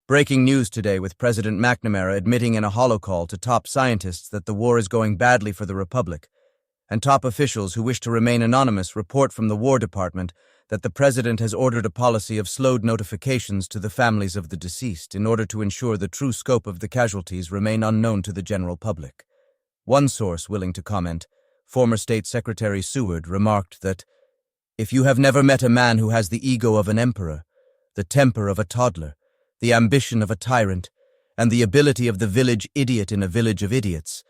Breaking news today with President McNamara admitting in a holocall to top scientists that the war is going badly for the Republic, and top officials who wish to remain anonymous report from the War Department that the President has ordered a policy of slowed notifications to the families of the deceased in order to ensure the true scope of the casualties remain unknown to the general public. One source willing to comment, former State Secretary Seward, remarked that, "If you have never met a man who has the ego of an emperor, the temper of a toddler, the ambition of a tyrant, and the ability of the village idiot in a village of idiots,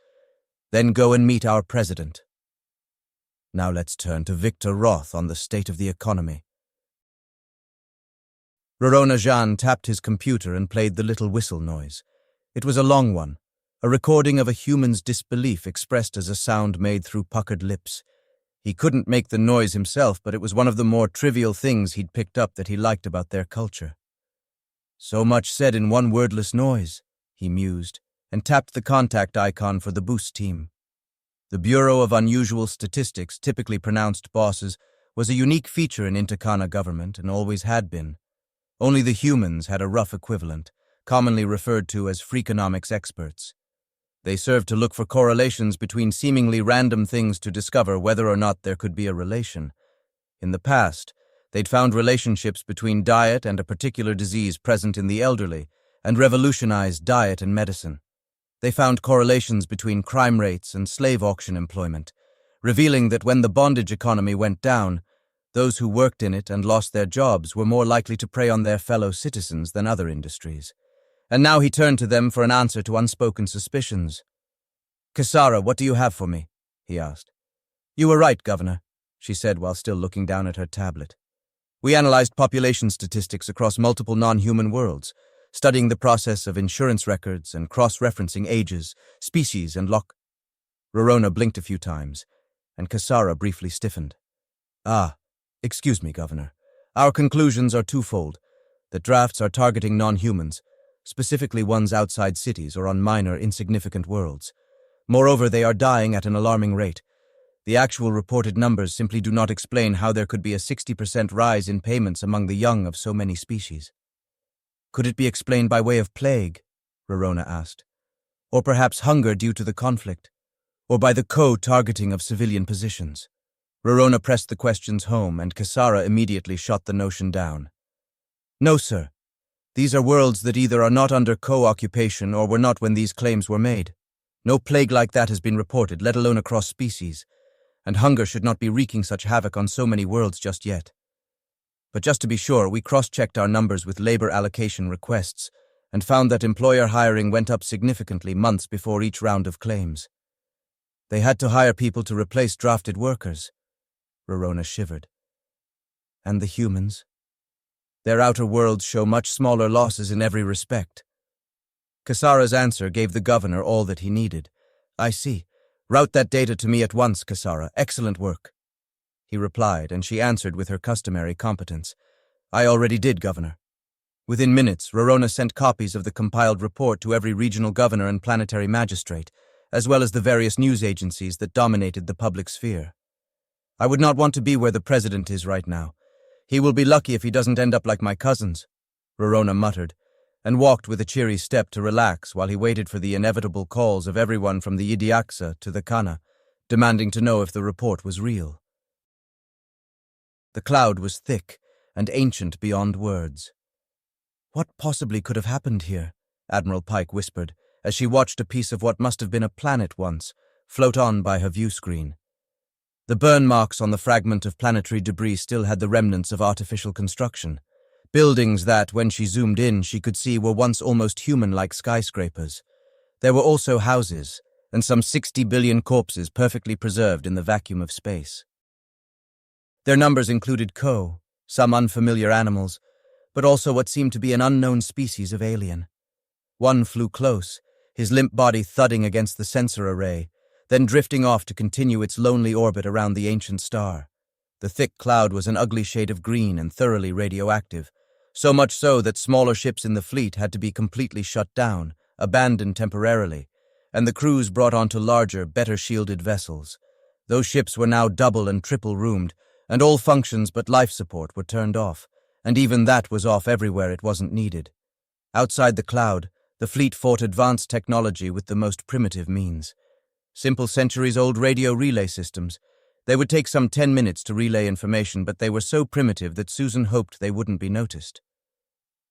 then go and meet our president." Now let's turn to Victor Roth on the state of the economy. Rorona Jean tapped his computer and played the little whistle noise. It was a long one, a recording of a human's disbelief expressed as a sound made through puckered lips. He couldn't make the noise himself, but it was one of the more trivial things he'd picked up that he liked about their culture. So much said in one wordless noise, he mused, and tapped the contact icon for the boost team. The Bureau of Unusual Statistics, typically pronounced bosses, was a unique feature in Intakana government and always had been. Only the humans had a rough equivalent, commonly referred to as freakonomics experts. They served to look for correlations between seemingly random things to discover whether or not there could be a relation. In the past, they'd found relationships between diet and a particular disease present in the elderly, and revolutionized diet and medicine. They found correlations between crime rates and slave auction employment, revealing that when the bondage economy went down, those who worked in it and lost their jobs were more likely to prey on their fellow citizens than other industries. And now he turned to them for an answer to unspoken suspicions. "Kasara, what do you have for me?" he asked. "You were right, Governor," she said while still looking down at her tablet. "We analyzed population statistics across multiple non-human worlds, studying the process of insurance records and cross-referencing ages, species, and Rorona blinked a few times, and Kasara briefly stiffened. Excuse me, Governor. Our conclusions are twofold. The drafts are targeting non-humans, specifically ones outside cities or on minor, insignificant worlds. Moreover, they are dying at an alarming rate. The actual reported numbers simply do not explain how there could be a 60% rise in payments among the young of so many species." "Could it be explained by way of plague?" Rorona asked. "Or perhaps hunger due to the conflict? Or by the co-targeting of civilian positions?" Rorona pressed the questions home, and Kasara immediately shot the notion down. "No, sir. These are worlds that either are not under co-occupation or were not when these claims were made. No plague like that has been reported, let alone across species, and hunger should not be wreaking such havoc on so many worlds just yet. But just to be sure, we cross-checked our numbers with labor allocation requests and found that employer hiring went up significantly months before each round of claims. They had to hire people to replace drafted workers." Rorona shivered. "And the humans? Their outer worlds show much smaller losses in every respect." Kasara's answer gave the governor all that he needed. "I see. Route that data to me at once, Kasara. Excellent work." He replied, and she answered with her customary competence. "I already did, Governor." Within minutes, Rorona sent copies of the compiled report to every regional governor and planetary magistrate, as well as the various news agencies that dominated the public sphere. "I would not want to be where the president is right now. He will be lucky if he doesn't end up like my cousins," Rorona muttered, and walked with a cheery step to relax while he waited for the inevitable calls of everyone from the Idiaksa to the Kana, demanding to know if the report was real. The cloud was thick and ancient beyond words. "What possibly could have happened here?" Admiral Pike whispered, as she watched a piece of what must have been a planet once float on by her view screen. The burn marks on the fragment of planetary debris still had the remnants of artificial construction. Buildings that, when she zoomed in, she could see were once almost human-like skyscrapers. There were also houses, and some 60 billion corpses perfectly preserved in the vacuum of space. Their numbers included some unfamiliar animals, but also what seemed to be an unknown species of alien. One flew close, his limp body thudding against the sensor array, then drifting off to continue its lonely orbit around the ancient star. The thick cloud was an ugly shade of green and thoroughly radioactive, so much so that smaller ships in the fleet had to be completely shut down, abandoned temporarily, and the crews brought onto larger, better shielded vessels. Those ships were now double and triple roomed, and all functions but life support were turned off, and even that was off everywhere it wasn't needed. Outside the cloud, the fleet fought advanced technology with the most primitive means. Simple centuries-old radio relay systems. They would take some 10 minutes to relay information, but they were so primitive that Susan hoped they wouldn't be noticed.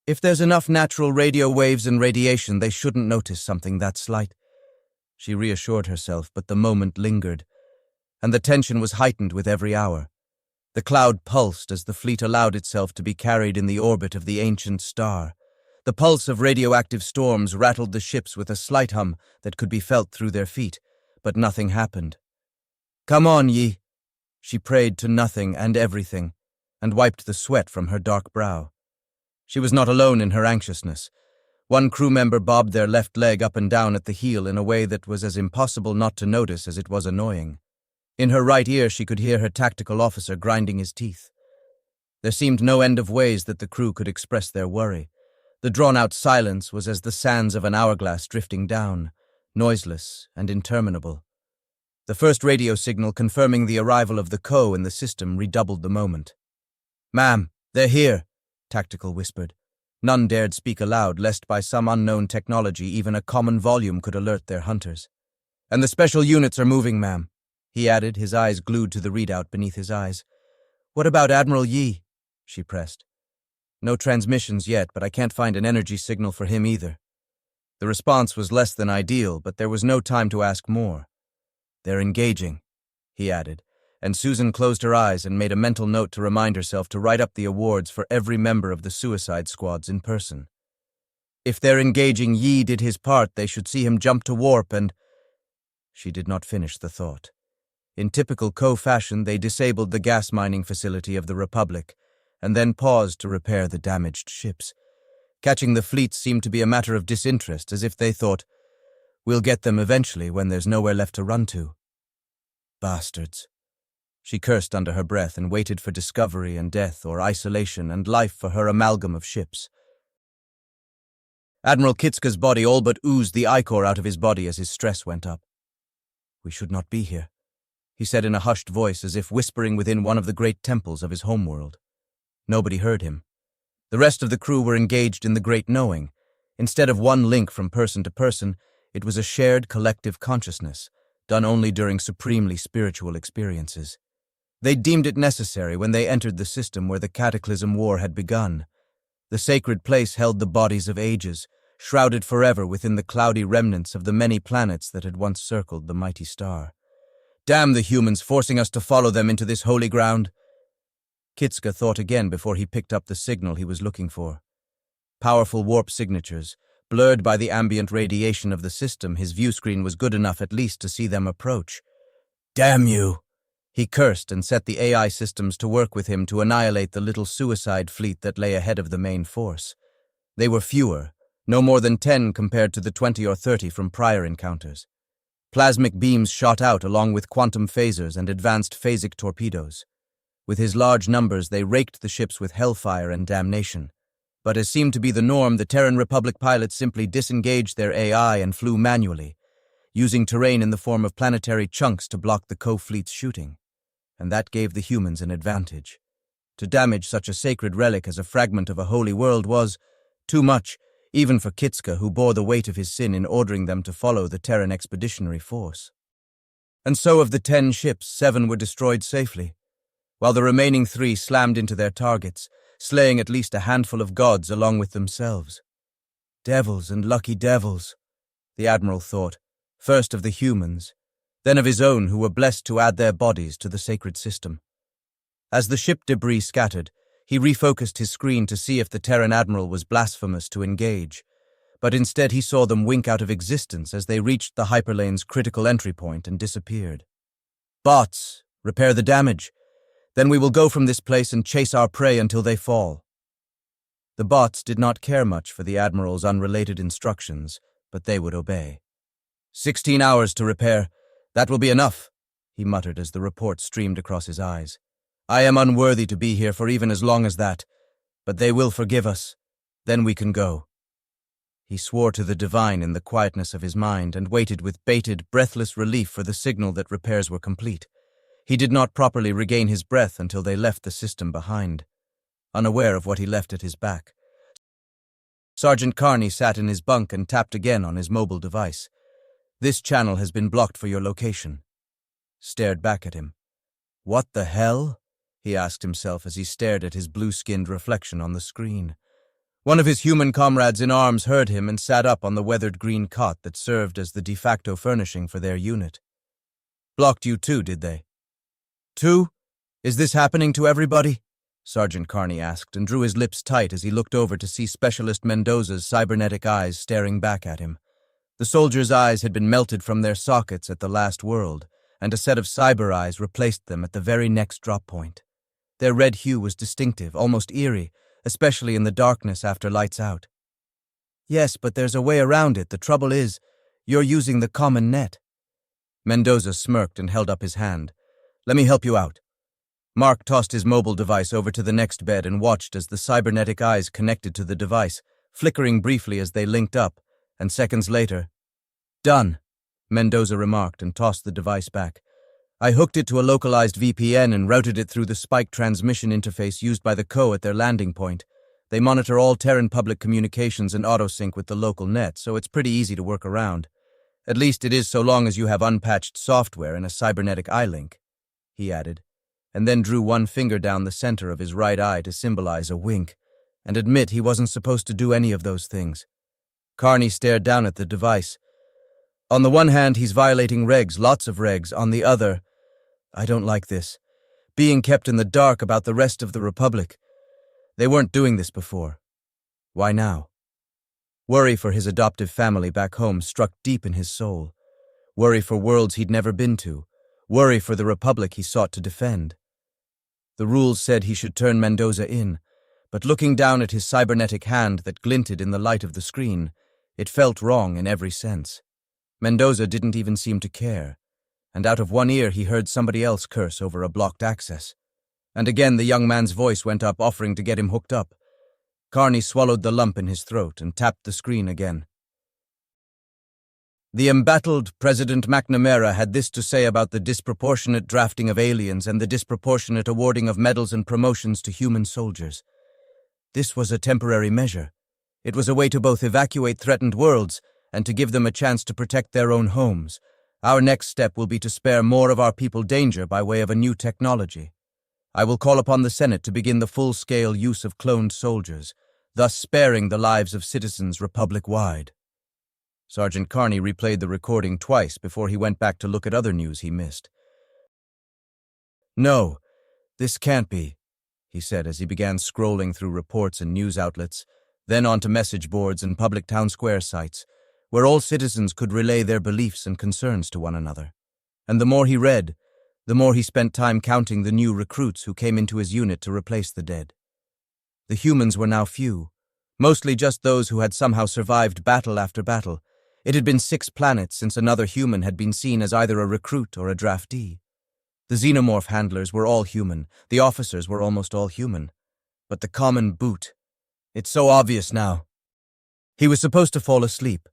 If there's enough natural radio waves and radiation, they shouldn't notice something that slight. She reassured herself, but the moment lingered, and the tension was heightened with every hour. The cloud pulsed as the fleet allowed itself to be carried in the orbit of the ancient star. The pulse of radioactive storms rattled the ships with a slight hum that could be felt through their feet, but nothing happened. "Come on, ye!" She prayed to nothing and everything, and wiped the sweat from her dark brow. She was not alone in her anxiousness. One crew member bobbed their left leg up and down at the heel in a way that was as impossible not to notice as it was annoying. In her right ear she could hear her tactical officer grinding his teeth. There seemed no end of ways that the crew could express their worry. The drawn-out silence was as the sands of an hourglass drifting down, noiseless and interminable. The first radio signal confirming the arrival of the CO in the system redoubled the moment. "Ma'am, they're here," Tactical whispered. None dared speak aloud, lest by some unknown technology even a common volume could alert their hunters. "And the special units are moving, ma'am," he added, his eyes glued to the readout beneath his eyes. "What about Admiral Yi?" she pressed. "No transmissions yet, but I can't find an energy signal for him either." The response was less than ideal, but there was no time to ask more. "They're engaging," he added, and Susan closed her eyes and made a mental note to remind herself to write up the awards for every member of the suicide squads in person. If they're engaging, Yi did his part, they should see him jump to warp and— She did not finish the thought. In typical CO fashion, they disabled the gas mining facility of the Republic, and then paused to repair the damaged ships. Catching the fleet seemed to be a matter of disinterest, as if they thought, "We'll get them eventually when there's nowhere left to run to." Bastards. She cursed under her breath and waited for discovery and death or isolation and life for her amalgam of ships. Admiral Kitska's body all but oozed the ichor out of his body as his stress went up. "We should not be here," he said in a hushed voice as if whispering within one of the great temples of his homeworld. Nobody heard him. The rest of the crew were engaged in the great knowing. Instead of one link from person to person, it was a shared collective consciousness, done only during supremely spiritual experiences. They deemed it necessary when they entered the system where the Cataclysm War had begun. The sacred place held the bodies of ages, shrouded forever within the cloudy remnants of the many planets that had once circled the mighty star. Damn the humans forcing us to follow them into this holy ground! Kitska thought again before he picked up the signal he was looking for. Powerful warp signatures. Blurred by the ambient radiation of the system, his viewscreen was good enough at least to see them approach. "Damn you!" He cursed and set the AI systems to work with him to annihilate the little suicide fleet that lay ahead of the main force. They were fewer, no more than 10 compared to the 20 or 30 from prior encounters. Plasmic beams shot out along with quantum phasers and advanced phasic torpedoes. With his large numbers, they raked the ships with hellfire and damnation. But as seemed to be the norm, the Terran Republic pilots simply disengaged their AI and flew manually, using terrain in the form of planetary chunks to block the co-fleet's shooting. And that gave the humans an advantage. To damage such a sacred relic as a fragment of a holy world was too much, even for Kitska, who bore the weight of his sin in ordering them to follow the Terran Expeditionary Force. And so of the 10 ships, 7 were destroyed safely, while the remaining 3 slammed into their targets, slaying at least a handful of gods along with themselves. Devils and lucky devils, the Admiral thought, first of the humans, then of his own who were blessed to add their bodies to the sacred system. As the ship debris scattered, he refocused his screen to see if the Terran Admiral was blasphemous to engage, but instead he saw them wink out of existence as they reached the hyperlane's critical entry point and disappeared. "Bots, repair the damage. Then we will go from this place and chase our prey until they fall." The bots did not care much for the Admiral's unrelated instructions, but they would obey. 16 hours to repair. That will be enough," he muttered as the report streamed across his eyes. "I am unworthy to be here for even as long as that, but they will forgive us. Then we can go." He swore to the divine in the quietness of his mind and waited with bated, breathless relief for the signal that repairs were complete. He did not properly regain his breath until they left the system behind, unaware of what he left at his back. Sergeant Carney sat in his bunk and tapped again on his mobile device. "This channel has been blocked for your location." Stared back at him. "What the hell?" he asked himself as he stared at his blue-skinned reflection on the screen. One of his human comrades in arms heard him and sat up on the weathered green cot that served as the de facto furnishing for their unit. "Blocked you too, did they?" "Too? Is this happening to everybody?" Sergeant Carney asked, and drew his lips tight as he looked over to see Specialist Mendoza's cybernetic eyes staring back at him. The soldier's eyes had been melted from their sockets at the last world, and a set of cyber eyes replaced them at the very next drop point. Their red hue was distinctive, almost eerie, especially in the darkness after lights out. "Yes, but there's a way around it. The trouble is, you're using the common net." Mendoza smirked and held up his hand. "Let me help you out." Mark tossed his mobile device over to the next bed and watched as the cybernetic eyes connected to the device, flickering briefly as they linked up, and seconds later, "Done," Mendoza remarked and tossed the device back. "I hooked it to a localized VPN and routed it through the spike transmission interface used by the CO at their landing point. They monitor all Terran public communications and auto-sync with the local net, so it's pretty easy to work around. At least it is so long as you have unpatched software and a cybernetic eye link," he added, and then drew one finger down the center of his right eye to symbolize a wink, and admit he wasn't supposed to do any of those things. Carney stared down at the device. "On the one hand, he's violating regs, lots of regs. On the other, I don't like this. Being kept in the dark about the rest of the Republic. They weren't doing this before. Why now?" Worry for his adoptive family back home struck deep in his soul. Worry for worlds he'd never been to. Worry for the Republic he sought to defend. The rules said he should turn Mendoza in, but looking down at his cybernetic hand that glinted in the light of the screen, it felt wrong in every sense. Mendoza didn't even seem to care, and out of one ear he heard somebody else curse over a blocked access. And again the young man's voice went up, offering to get him hooked up. Carney swallowed the lump in his throat and tapped the screen again. "The embattled President McNamara had this to say about the disproportionate drafting of aliens and the disproportionate awarding of medals and promotions to human soldiers. This was a temporary measure. It was a way to both evacuate threatened worlds and to give them a chance to protect their own homes. Our next step will be to spare more of our people danger by way of a new technology. I will call upon the Senate to begin the full-scale use of cloned soldiers, thus sparing the lives of citizens republic-wide." Sergeant Carney replayed the recording twice before he went back to look at other news he missed. "No, this can't be," he said as he began scrolling through reports and news outlets, then onto message boards and public town square sites, where all citizens could relay their beliefs and concerns to one another. And the more he read, the more he spent time counting the new recruits who came into his unit to replace the dead. The humans were now few, mostly just those who had somehow survived battle after battle. It had been 6 planets since another human had been seen as either a recruit or a draftee. The xenomorph handlers were all human, the officers were almost all human. But the common boot, it's so obvious now. He was supposed to fall asleep,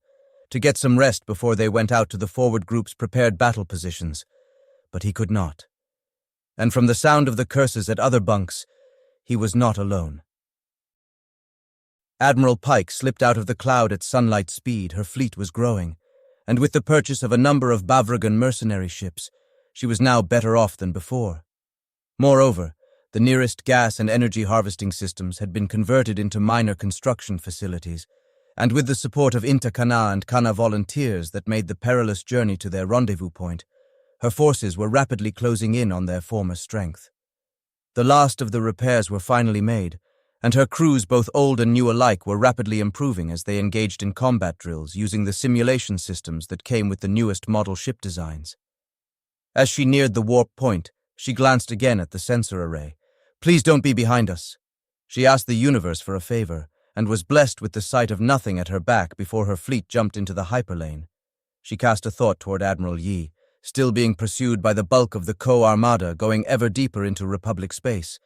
to get some rest before they went out to the forward group's prepared battle positions, but he could not. And from the sound of the curses at other bunks, he was not alone. Admiral Pike slipped out of the cloud at sunlight speed. Her fleet was growing, and with the purchase of a number of Bavragan mercenary ships, she was now better off than before. Moreover, the nearest gas and energy harvesting systems had been converted into minor construction facilities, and with the support of Inta Kana and Kana volunteers that made the perilous journey to their rendezvous point, her forces were rapidly closing in on their former strength. The last of the repairs were finally made, and her crews, both old and new alike, were rapidly improving as they engaged in combat drills using the simulation systems that came with the newest model ship designs. As she neared the warp point, she glanced again at the sensor array. "Please don't be behind us." She asked the universe for a favor, and was blessed with the sight of nothing at her back before her fleet jumped into the hyperlane. She cast a thought toward Admiral Yi, still being pursued by the bulk of the Co-Armada going ever deeper into Republic space,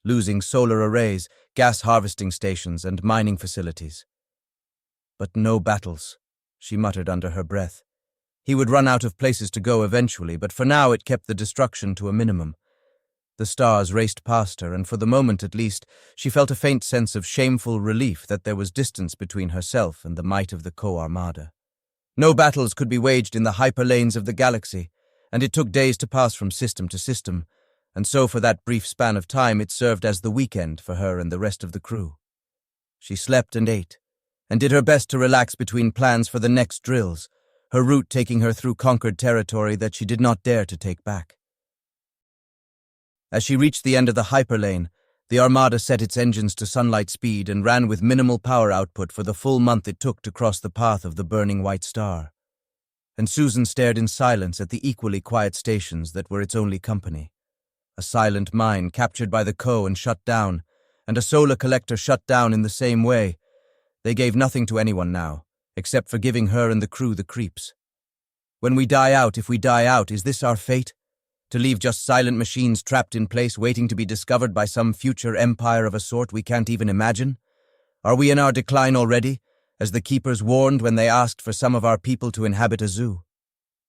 losing solar arrays, gas harvesting stations, and mining facilities. "But no battles," she muttered under her breath. He would run out of places to go eventually, but for now it kept the destruction to a minimum. The stars raced past her, and for the moment at least, she felt a faint sense of shameful relief that there was distance between herself and the might of the co-armada. No battles could be waged in the hyperlanes of the galaxy, and it took days to pass from system to system, and so for that brief span of time it served as the weekend for her and the rest of the crew. She slept and ate, and did her best to relax between plans for the next drills, her route taking her through conquered territory that she did not dare to take back. As she reached the end of the hyperlane, the Armada set its engines to sunlight speed and ran with minimal power output for the full month it took to cross the path of the burning white star. And Susan stared in silence at the equally quiet stations that were its only company. A silent mine captured by the Co and shut down, and a solar collector shut down in the same way. They gave nothing to anyone now, except for giving her and the crew the creeps. When we die out, if we die out, is this our fate? To leave just silent machines trapped in place waiting to be discovered by some future empire of a sort we can't even imagine? Are we in our decline already, as the keepers warned when they asked for some of our people to inhabit a zoo?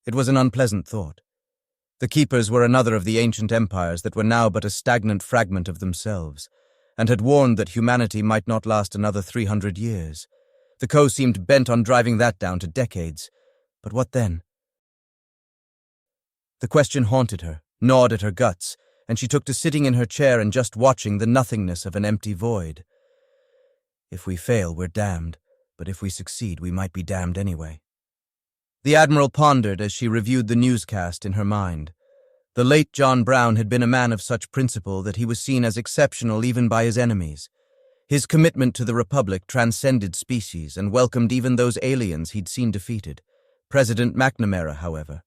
It was an unpleasant thought. The keepers were another of the ancient empires that were now but a stagnant fragment of themselves, and had warned that humanity might not last another 300 years. The Co seemed bent on driving that down to decades. But what then? The question haunted her, gnawed at her guts, and she took to sitting in her chair and just watching the nothingness of an empty void. If we fail, we're damned, but if we succeed, we might be damned anyway. The Admiral pondered as she reviewed the newscast in her mind. The late John Brown had been a man of such principle that he was seen as exceptional even by his enemies. His commitment to the Republic transcended species and welcomed even those aliens he'd seen defeated. President McNamara, however.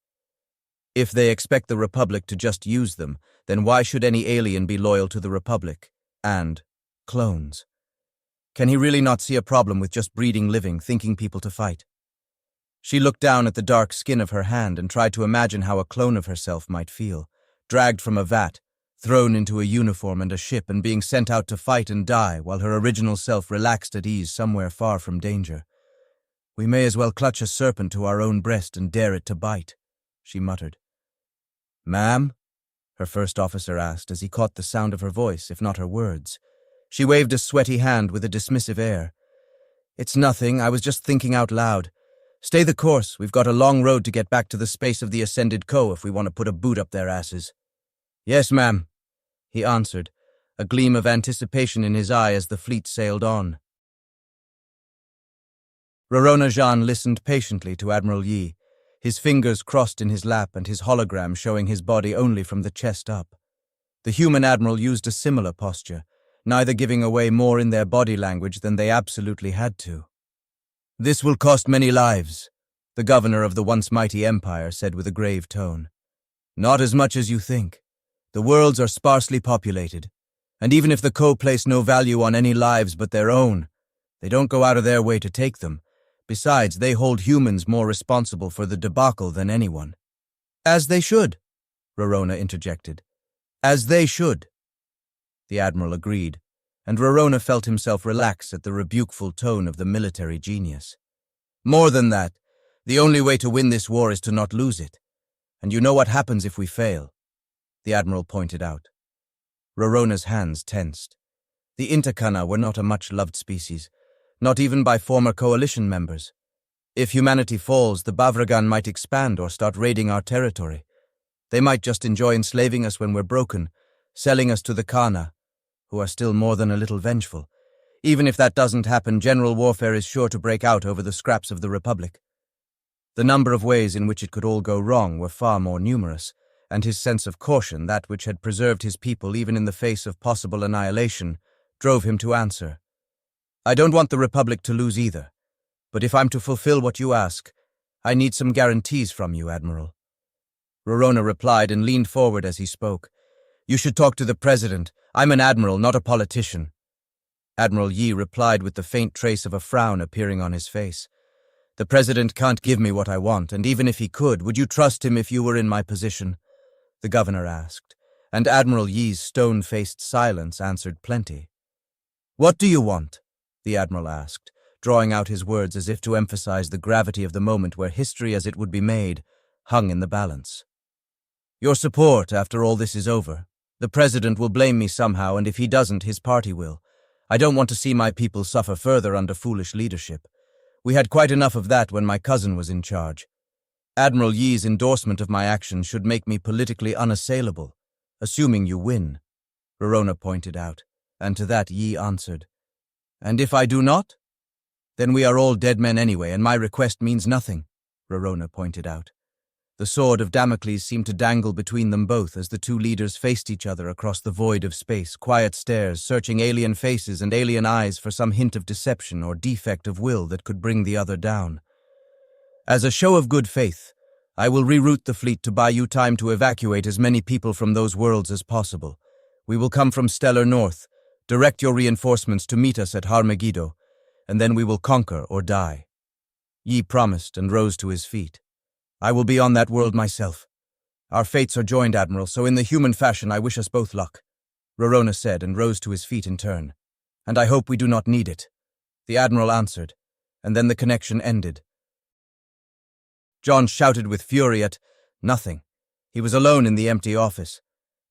If they expect the Republic to just use them, then why should any alien be loyal to the Republic? And clones. Can he really not see a problem with just breeding living, thinking people to fight? She looked down at the dark skin of her hand and tried to imagine how a clone of herself might feel, dragged from a vat, thrown into a uniform and a ship and being sent out to fight and die while her original self relaxed at ease somewhere far from danger. We may as well clutch a serpent to our own breast and dare it to bite, she muttered. Ma'am? Her first officer asked as he caught the sound of her voice, if not her words. She waved a sweaty hand with a dismissive air. It's nothing, I was just thinking out loud. Stay the course, we've got a long road to get back to the space of the Ascended Co if we want to put a boot up their asses. Yes, ma'am, he answered, a gleam of anticipation in his eye as the fleet sailed on. Rorona Jean listened patiently to Admiral Yi, his fingers crossed in his lap and his hologram showing his body only from the chest up. The human admiral used a similar posture, neither giving away more in their body language than they absolutely had to. This will cost many lives, the governor of the once mighty empire said with a grave tone. Not as much as you think. The worlds are sparsely populated, and even if the Co place no value on any lives but their own, they don't go out of their way to take them. Besides, they hold humans more responsible for the debacle than anyone. As they should, Rorona interjected. As they should. The Admiral agreed, and Rorona felt himself relax at the rebukeful tone of the military genius. More than that, the only way to win this war is to not lose it. And you know what happens if we fail, the Admiral pointed out. Rorona's hands tensed. The Intakana were not a much-loved species, not even by former coalition members. If humanity falls, the Bavragan might expand or start raiding our territory. They might just enjoy enslaving us when we're broken, selling us to the Kana, who are still more than a little vengeful. Even if that doesn't happen, general warfare is sure to break out over the scraps of the Republic. The number of ways in which it could all go wrong were far more numerous, and his sense of caution, that which had preserved his people even in the face of possible annihilation, drove him to answer. I don't want the Republic to lose either, but if I'm to fulfill what you ask, I need some guarantees from you, Admiral. Rorona replied and leaned forward as he spoke. You should talk to the President. I'm an admiral, not a politician. Admiral Yi replied with the faint trace of a frown appearing on his face. The President can't give me what I want, and even if he could, would you trust him if you were in my position? The governor asked, and Admiral Yi's stone-faced silence answered plenty. What do you want? The Admiral asked, drawing out his words as if to emphasize the gravity of the moment where history as it would be made hung in the balance. Your support after all this is over, The president will blame me somehow, and if he doesn't, his party will. I don't want to see my people suffer further under foolish leadership. We had quite enough of that when my cousin was in charge. Admiral Yi's endorsement of my actions should make me politically unassailable, assuming you win, Rorona pointed out, and to that Yi answered, "And if I do not? Then we are all dead men anyway, and my request means nothing," Rorona pointed out. The sword of Damocles seemed to dangle between them both as the two leaders faced each other across the void of space, quiet stares, searching alien faces and alien eyes for some hint of deception or defect of will that could bring the other down. "As a show of good faith, I will reroute the fleet to buy you time to evacuate as many people from those worlds as possible. We will come from Stellar North. Direct your reinforcements to meet us at Harmegiddo, and then we will conquer or die." Yi promised and rose to his feet. "I will be on that world myself. Our fates are joined, Admiral, so in the human fashion I wish us both luck," Rorona said and rose to his feet in turn. "And I hope we do not need it," the Admiral answered, and then the connection ended. John shouted with fury at nothing. He was alone in the empty office,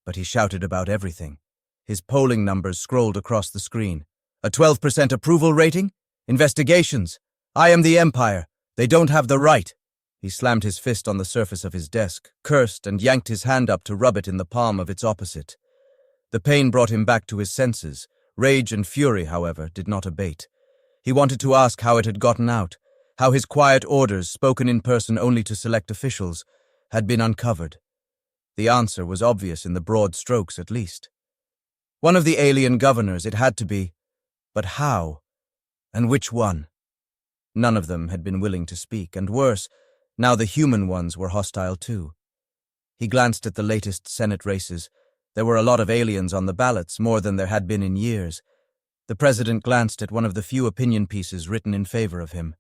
but he shouted about everything. His polling numbers scrolled across the screen. "A 12% approval rating? Investigations! I am the Empire! They don't have the right!" He slammed his fist on the surface of his desk, cursed, and yanked his hand up to rub it in the palm of its opposite. The pain brought him back to his senses. Rage and fury, however, did not abate. He wanted to ask how it had gotten out, how his quiet orders, spoken in person only to select officials, had been uncovered. The answer was obvious in the broad strokes, at least. One of the alien governors, it had to be. But how? And which one? None of them had been willing to speak, and worse, now the human ones were hostile too. He glanced at the latest Senate races. There were a lot of aliens on the ballots, more than there had been in years. The president glanced at one of the few opinion pieces written in favor of him.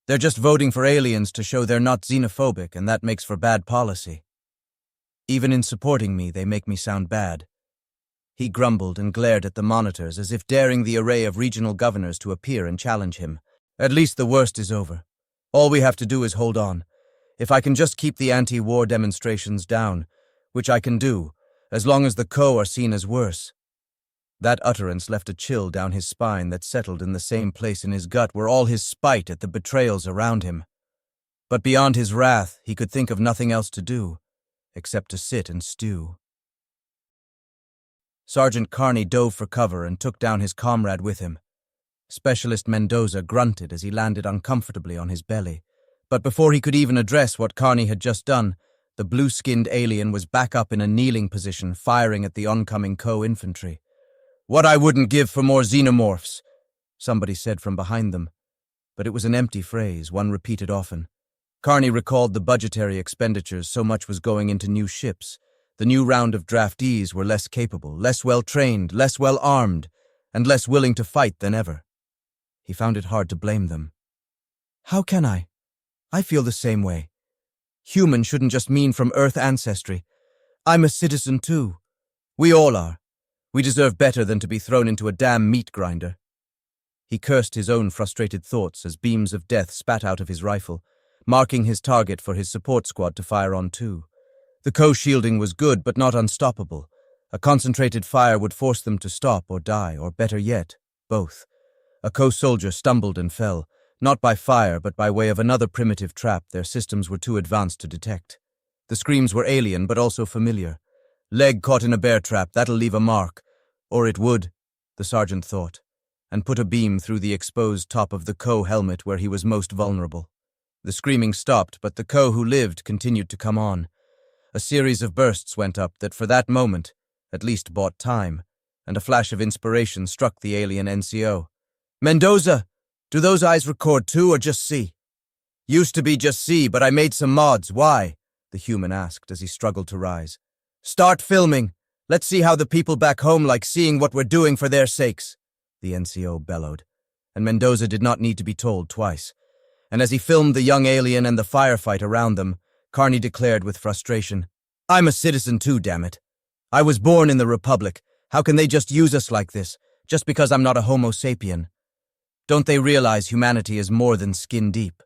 "They're just voting for aliens to show they're not xenophobic, and that makes for bad policy. Even in supporting me, they make me sound bad." He grumbled and glared at the monitors as if daring the array of regional governors to appear and challenge him. "At least the worst is over. All we have to do is hold on. If I can just keep the anti-war demonstrations down, which I can do, as long as the Co are seen as worse." That utterance left a chill down his spine that settled in the same place in his gut where all his spite at the betrayals around him. But beyond his wrath, he could think of nothing else to do, except to sit and stew. Sergeant Carney dove for cover and took down his comrade with him. Specialist Mendoza grunted as he landed uncomfortably on his belly. But before he could even address what Carney had just done, the blue-skinned alien was back up in a kneeling position, firing at the oncoming Co-infantry. "What I wouldn't give for more xenomorphs," somebody said from behind them. But it was an empty phrase, one repeated often. Carney recalled the budgetary expenditures, so much was going into new ships. The new round of draftees were less capable, less well-trained, less well-armed, and less willing to fight than ever. He found it hard to blame them. "How can I? I feel the same way. Human shouldn't just mean from Earth ancestry. I'm a citizen too. We all are. We deserve better than to be thrown into a damn meat grinder." He cursed his own frustrated thoughts as beams of death spat out of his rifle, marking his target for his support squad to fire on too. The Co-shielding was good but not unstoppable. A concentrated fire would force them to stop or die, or better yet, both. A Co-soldier stumbled and fell, not by fire but by way of another primitive trap their systems were too advanced to detect. The screams were alien but also familiar. Leg caught in a bear trap, that'll leave a mark. Or it would, the sergeant thought, and put a beam through the exposed top of the Co-helmet where he was most vulnerable. The screaming stopped, but the Co who lived continued to come on. A series of bursts went up that for that moment, at least bought time, and a flash of inspiration struck the alien NCO. "Mendoza, do those eyes record too or just see?" "Used to be just see, but I made some mods. Why?" the human asked as he struggled to rise. "Start filming. Let's see how the people back home like seeing what we're doing for their sakes," the NCO bellowed, and Mendoza did not need to be told twice. And as he filmed the young alien and the firefight around them, Carney declared with frustration, "I'm a citizen too, damn it. I was born in the Republic. How can they just use us like this, just because I'm not a Homo sapien? Don't they realize humanity is more than skin deep?"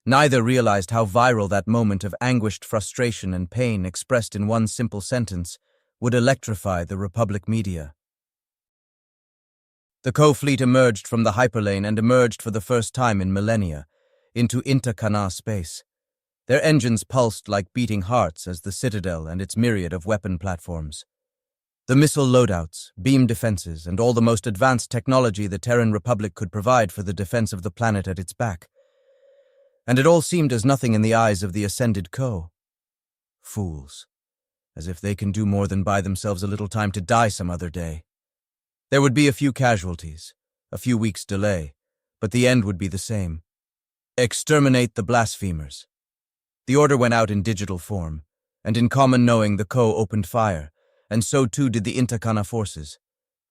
Neither realized how viral that moment of anguished frustration and pain expressed in one simple sentence would electrify the Republic media. The Co fleet emerged from the hyperlane and emerged for the first time in millennia, into intercana space. Their engines pulsed like beating hearts as the Citadel and its myriad of weapon platforms. The missile loadouts, beam defenses, and all the most advanced technology the Terran Republic could provide for the defense of the planet at its back. And it all seemed as nothing in the eyes of the ascended Co. Fools. As if they can do more than buy themselves a little time to die some other day. There would be a few casualties, a few weeks' delay, but the end would be the same. Exterminate the blasphemers. The order went out in digital form, and in common knowing the Co opened fire, and so too did the Intercana forces.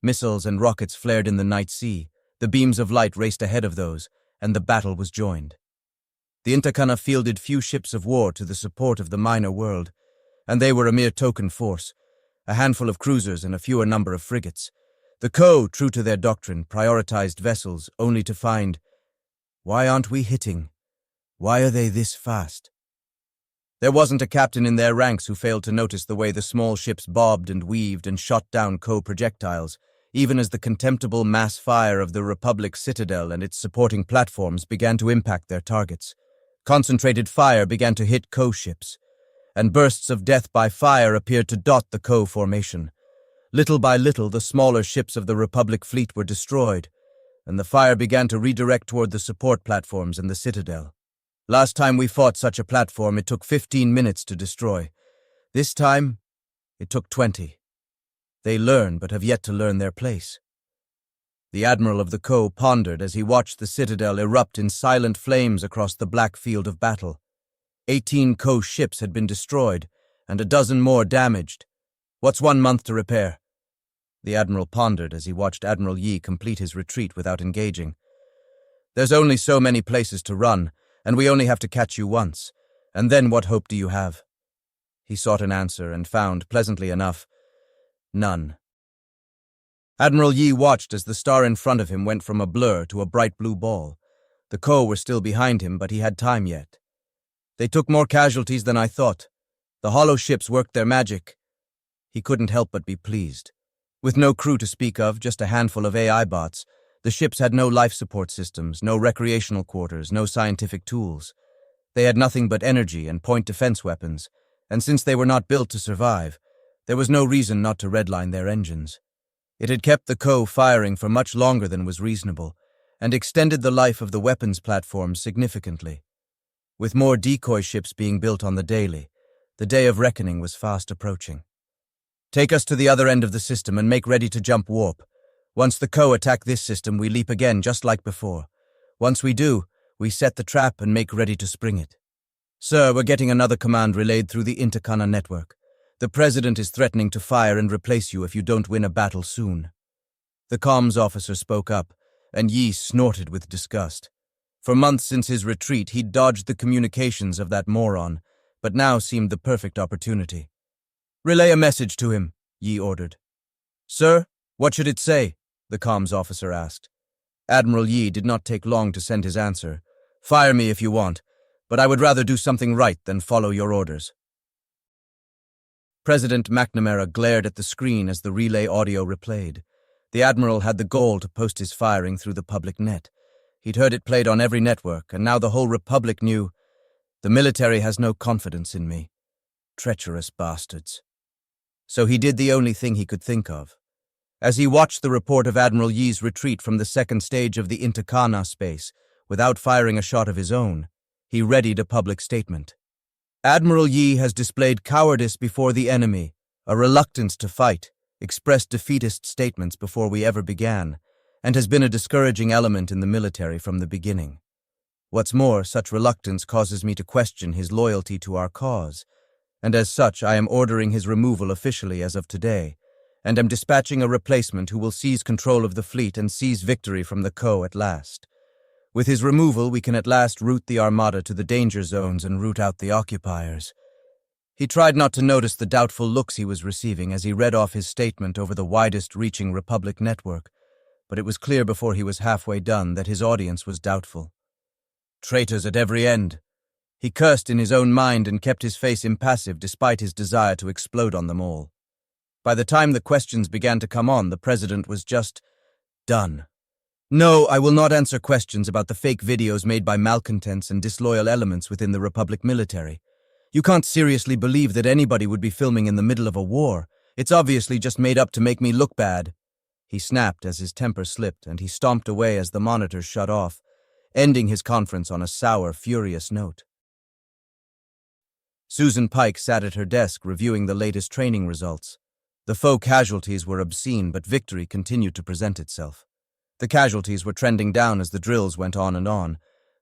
Missiles and rockets flared in the night sea, the beams of light raced ahead of those, and the battle was joined. The Intercana fielded few ships of war to the support of the minor world, and they were a mere token force, a handful of cruisers and a fewer number of frigates. The Co, true to their doctrine, prioritized vessels only to find, why aren't we hitting? Why are they this fast? There wasn't a captain in their ranks who failed to notice the way the small ships bobbed and weaved and shot down Co projectiles, even as the contemptible mass fire of the Republic Citadel and its supporting platforms began to impact their targets. Concentrated fire began to hit Co ships, and bursts of death by fire appeared to dot the Co formation. Little by little, the smaller ships of the Republic fleet were destroyed, and the fire began to redirect toward the support platforms and the Citadel. Last time we fought such a platform, it took 15 minutes to destroy. This time, it took 20. They learn, but have yet to learn their place. The Admiral of the Co pondered as he watched the Citadel erupt in silent flames across the black field of battle. 18 Co ships had been destroyed, and a dozen more damaged. What's 1 month to repair? The Admiral pondered as he watched Admiral Yi complete his retreat without engaging. There's only so many places to run, and we only have to catch you once. And then what hope do you have? He sought an answer and found, pleasantly enough, none. Admiral Yi watched as the star in front of him went from a blur to a bright blue ball. The Co were still behind him, but he had time yet. They took more casualties than I thought. The hollow ships worked their magic. He couldn't help but be pleased. With no crew to speak of, just a handful of AI bots, the ships had no life support systems, no recreational quarters, no scientific tools. They had nothing but energy and point defense weapons, and since they were not built to survive, there was no reason not to redline their engines. It had kept the Co firing for much longer than was reasonable, and extended the life of the weapons platforms significantly. With more decoy ships being built on the daily, the day of reckoning was fast approaching. Take us to the other end of the system and make ready to jump warp. Once the Co attack this system, we leap again just like before. Once we do, we set the trap and make ready to spring it. Sir, we're getting another command relayed through the Intercana network. The President is threatening to fire and replace you if you don't win a battle soon. The comms officer spoke up, and Yi snorted with disgust. For months since his retreat, he'd dodged the communications of that moron, but now seemed the perfect opportunity. Relay a message to him, Yi ordered. Sir, what should it say? The comms officer asked. Admiral Yi did not take long to send his answer. Fire me if you want, but I would rather do something right than follow your orders. President McNamara glared at the screen as the relay audio replayed. The Admiral had the goal to post his firing through the public net. He'd heard it played on every network, and now the whole Republic knew. The military has no confidence in me. Treacherous bastards. So he did the only thing he could think of. As he watched the report of Admiral Yi's retreat from the second stage of the Intercana space, without firing a shot of his own, he readied a public statement. Admiral Yi has displayed cowardice before the enemy, a reluctance to fight, expressed defeatist statements before we ever began, and has been a discouraging element in the military from the beginning. What's more, such reluctance causes me to question his loyalty to our cause, and as such I am ordering his removal officially as of today, and am dispatching a replacement who will seize control of the fleet and seize victory from the Co at last. With his removal, we can at last route the Armada to the danger zones and root out the occupiers. He tried not to notice the doubtful looks he was receiving as he read off his statement over the widest-reaching Republic network, but it was clear before he was halfway done that his audience was doubtful. Traitors at every end. He cursed in his own mind and kept his face impassive despite his desire to explode on them all. By the time the questions began to come on, the president was just done. No, I will not answer questions about the fake videos made by malcontents and disloyal elements within the Republic military. You can't seriously believe that anybody would be filming in the middle of a war. It's obviously just made up to make me look bad. He snapped as his temper slipped, and he stomped away as the monitors shut off, ending his conference on a sour, furious note. Susan Pike sat at her desk reviewing the latest training results. The faux casualties were obscene, but victory continued to present itself. The casualties were trending down as the drills went on,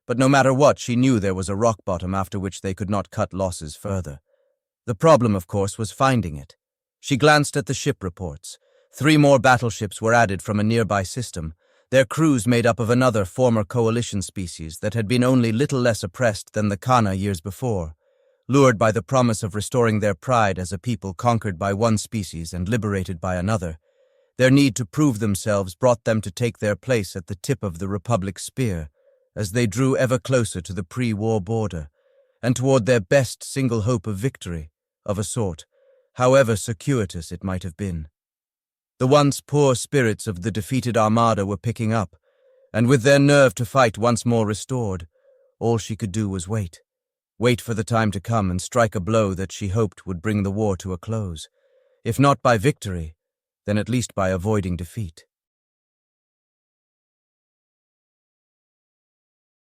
but no matter what, she knew there was a rock bottom after which they could not cut losses further. The problem, of course, was finding it. She glanced at the ship reports. 3 more battleships were added from a nearby system, their crews made up of another former coalition species that had been only little less oppressed than the Kana years before. Lured by the promise of restoring their pride as a people conquered by one species and liberated by another, their need to prove themselves brought them to take their place at the tip of the Republic's spear as they drew ever closer to the pre-war border and toward their best single hope of victory, of a sort, however circuitous it might have been. The once poor spirits of the defeated armada were picking up, and with their nerve to fight once more restored, all she could do was wait. Wait for the time to come and strike a blow that she hoped would bring the war to a close, if not by victory, then at least by avoiding defeat.